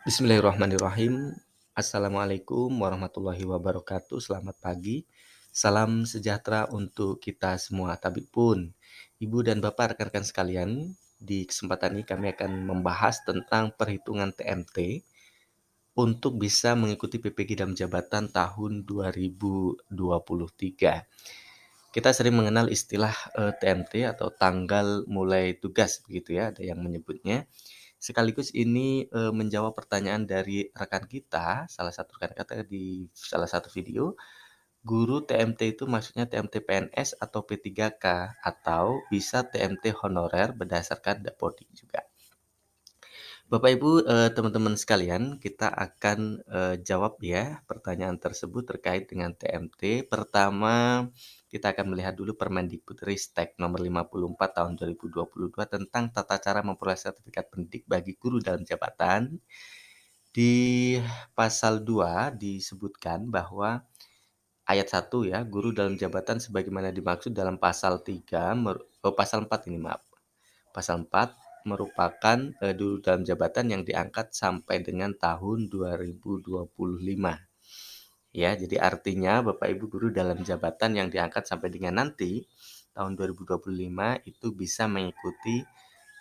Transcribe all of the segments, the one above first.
Bismillahirrahmanirrahim. Assalamualaikum warahmatullahi wabarakatuh. Selamat pagi. Salam sejahtera untuk kita semua. Tabib pun, Ibu dan Bapak rekan-rekan sekalian, di kesempatan ini kami akan membahas tentang perhitungan TMT untuk bisa mengikuti PPG dalam jabatan tahun 2023. Kita sering mengenal istilah TMT atau tanggal mulai tugas begitu ya, ada yang menyebutnya. Sekaligus ini menjawab pertanyaan dari rekan kita, salah satu rekan kita di salah satu video, guru TMT itu maksudnya TMT PNS atau P3K atau bisa TMT honorer berdasarkan Dapodik juga. Bapak Ibu, teman-teman sekalian, kita akan jawab ya pertanyaan tersebut terkait dengan TMT. Pertama, kita akan melihat dulu Permendikbudristek nomor 54 tahun 2022 tentang tata cara memperoleh sertifikat pendidik bagi guru dalam jabatan. Di pasal 2 disebutkan bahwa ayat 1 ya, guru dalam jabatan sebagaimana dimaksud dalam pasal 3, pasal 4 ini maaf. Pasal 4 merupakan guru dalam jabatan yang diangkat sampai dengan tahun 2025. Ya, jadi artinya Bapak Ibu guru dalam jabatan yang diangkat sampai dengan nanti tahun 2025 itu bisa mengikuti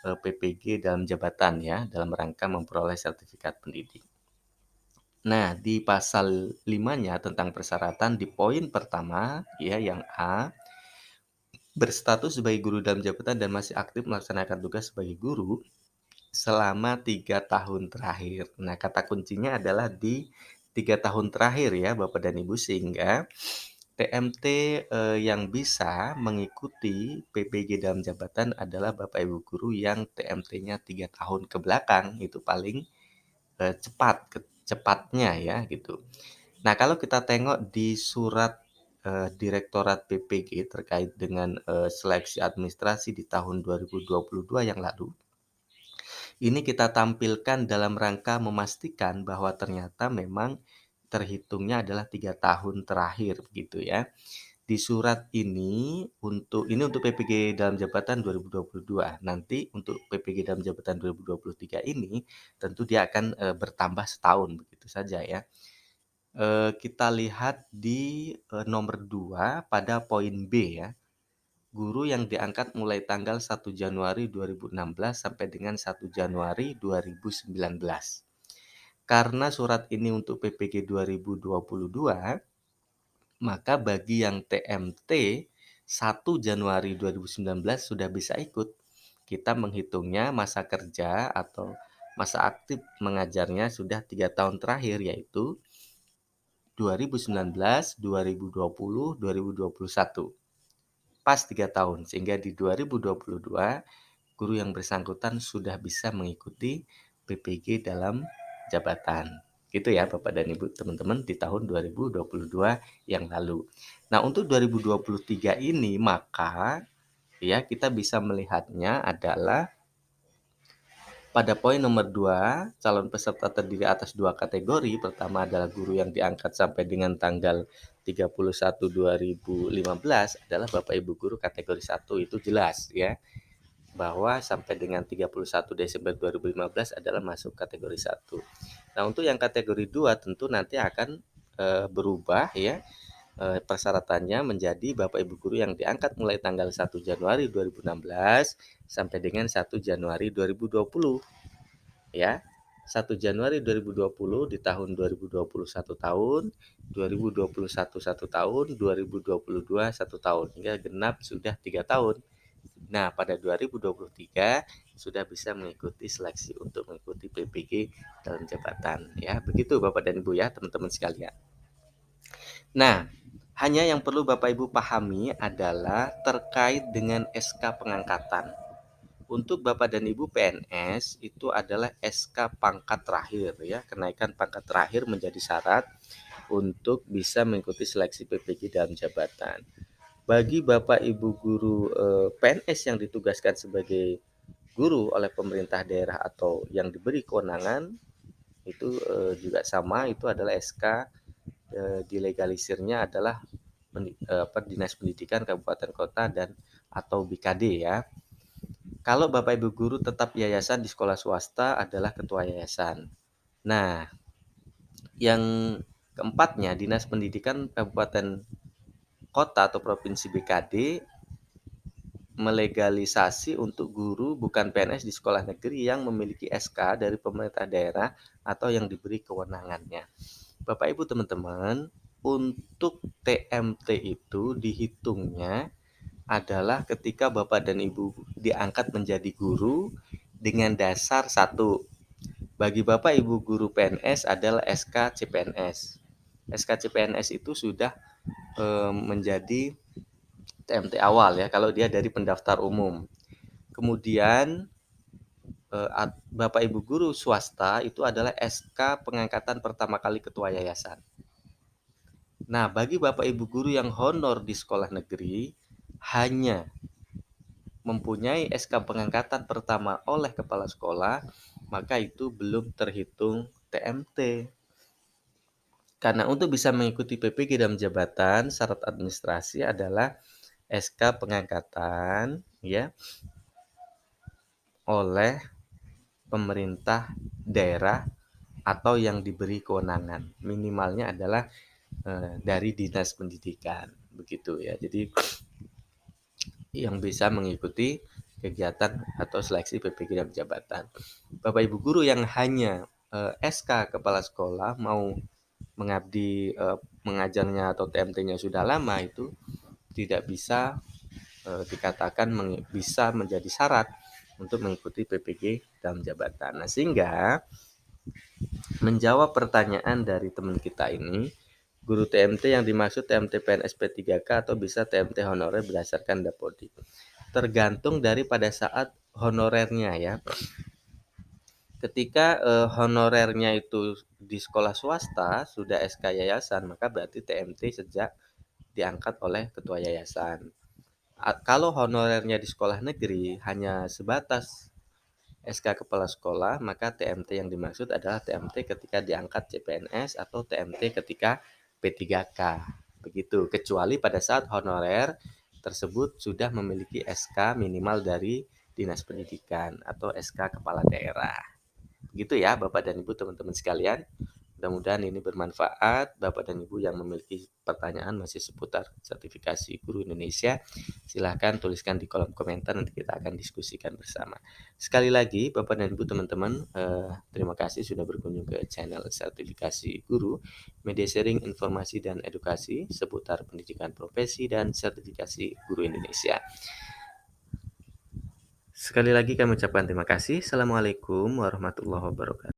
PPG dalam jabatan ya, dalam rangka memperoleh sertifikat pendidik. Nah, di pasal 5-nya tentang persyaratan di poin pertama ya yang A, berstatus sebagai guru dalam jabatan dan masih aktif melaksanakan tugas sebagai guru selama 3 tahun terakhir. Nah, kata kuncinya adalah di 3 tahun terakhir ya Bapak dan Ibu, sehingga TMT yang bisa mengikuti PPG dalam jabatan adalah Bapak Ibu guru yang TMT-nya 3 tahun ke belakang, itu paling cepatnya ya gitu. Nah, kalau kita tengok di surat Direktorat PPG terkait dengan seleksi administrasi di tahun 2022 yang lalu, ini kita tampilkan dalam rangka memastikan bahwa ternyata memang terhitungnya adalah 3 tahun terakhir begitu ya. Di surat ini untuk PPG dalam jabatan 2022. Nanti untuk PPG dalam jabatan 2023 ini tentu dia akan bertambah setahun begitu saja ya. Kita lihat di nomor 2 pada poin B ya. Guru yang diangkat mulai tanggal 1 Januari 2016 sampai dengan 1 Januari 2019. Karena surat ini untuk PPG 2022, maka bagi yang TMT 1 Januari 2019 sudah bisa ikut. Kita menghitungnya masa kerja atau masa aktif mengajarnya sudah 3 tahun terakhir, yaitu 2019, 2020, 2021. Pas 3 tahun, sehingga di 2022 guru yang bersangkutan sudah bisa mengikuti PPG dalam jabatan. Gitu ya Bapak dan Ibu teman-teman di tahun 2022 yang lalu. Nah, untuk 2023 ini maka ya kita bisa melihatnya adalah pada poin nomor 2, calon peserta terdiri atas 2 kategori. Pertama adalah guru yang diangkat sampai dengan tanggal 31/2015 adalah Bapak Ibu guru kategori 1, itu jelas ya. Bahwa sampai dengan 31 Desember 2015 adalah masuk kategori 1. Nah, untuk yang kategori 2 tentu nanti akan berubah ya. Persyaratannya menjadi Bapak Ibu guru yang diangkat mulai tanggal 1 Januari 2016 sampai dengan 1 Januari 2020 ya. 1 Januari 2020 di tahun 2020 1 tahun, 2021 1 tahun, 2022 1 tahun, hingga genap sudah 3 tahun. Nah, pada 2023 sudah bisa mengikuti seleksi untuk mengikuti PPG dalam jabatan ya. Begitu Bapak dan Ibu ya, teman-teman sekalian. Nah, hanya yang perlu Bapak Ibu pahami adalah terkait dengan SK pengangkatan. Untuk Bapak dan Ibu PNS itu adalah SK pangkat terakhir ya. Kenaikan pangkat terakhir menjadi syarat untuk bisa mengikuti seleksi PPG dalam jabatan. Bagi Bapak Ibu guru PNS yang ditugaskan sebagai guru oleh pemerintah daerah atau yang diberi kewenangan itu juga sama, itu adalah SK dilegalisirnya adalah Dinas Pendidikan Kabupaten Kota dan atau BKD ya. Kalau Bapak Ibu guru tetap yayasan di sekolah swasta adalah ketua yayasan. Nah, yang keempatnya, Dinas Pendidikan Kabupaten Kota atau Provinsi BKD melegalisasi untuk guru bukan PNS di sekolah negeri yang memiliki SK dari pemerintah daerah atau yang diberi kewenangannya. Bapak Ibu teman-teman, untuk TMT itu dihitungnya adalah ketika Bapak dan Ibu diangkat menjadi guru dengan dasar satu. Bagi Bapak Ibu guru PNS adalah SK CPNS. SK CPNS itu sudah menjadi TMT awal ya kalau dia dari pendaftar umum. Kemudian Bapak Ibu guru swasta itu adalah SK pengangkatan pertama kali ketua yayasan. Nah, bagi Bapak Ibu guru yang honor di sekolah negeri hanya mempunyai SK pengangkatan pertama oleh kepala sekolah, maka itu belum terhitung TMT. Karena untuk bisa mengikuti PPG dan jabatan, syarat administrasi adalah SK pengangkatan ya oleh pemerintah daerah atau yang diberi kewenangan. Minimalnya adalah dari Dinas Pendidikan, begitu ya. Jadi yang bisa mengikuti kegiatan atau seleksi PPG dan jabatan. Bapak Ibu guru yang hanya SK kepala sekolah mau mengabdi mengajarnya atau TMT-nya sudah lama itu tidak bisa dikatakan bisa menjadi syarat untuk mengikuti PPG dalam jabatan. Nah, sehingga menjawab pertanyaan dari teman kita ini, guru TMT yang dimaksud TMT PNS P3K atau bisa TMT honorer berdasarkan Dapodi. Tergantung dari pada saat honorernya ya. Ketika honorernya itu di sekolah swasta sudah SK yayasan, maka berarti TMT sejak diangkat oleh ketua yayasan. Kalau honorernya di sekolah negeri hanya sebatas SK kepala sekolah, maka TMT yang dimaksud adalah TMT ketika diangkat CPNS atau TMT ketika P3K. Begitu, kecuali pada saat honorer tersebut sudah memiliki SK minimal dari Dinas Pendidikan atau SK kepala daerah. Begitu ya Bapak dan Ibu teman-teman sekalian. Mudah-mudahan ini bermanfaat. Bapak dan Ibu yang memiliki pertanyaan masih seputar sertifikasi guru Indonesia, silahkan tuliskan di kolom komentar, nanti kita akan diskusikan bersama. Sekali lagi Bapak dan Ibu teman-teman, terima kasih sudah berkunjung ke channel sertifikasi guru, media sharing informasi dan edukasi seputar pendidikan profesi dan sertifikasi guru Indonesia. Sekali lagi kami ucapkan terima kasih. Assalamualaikum warahmatullahi wabarakatuh.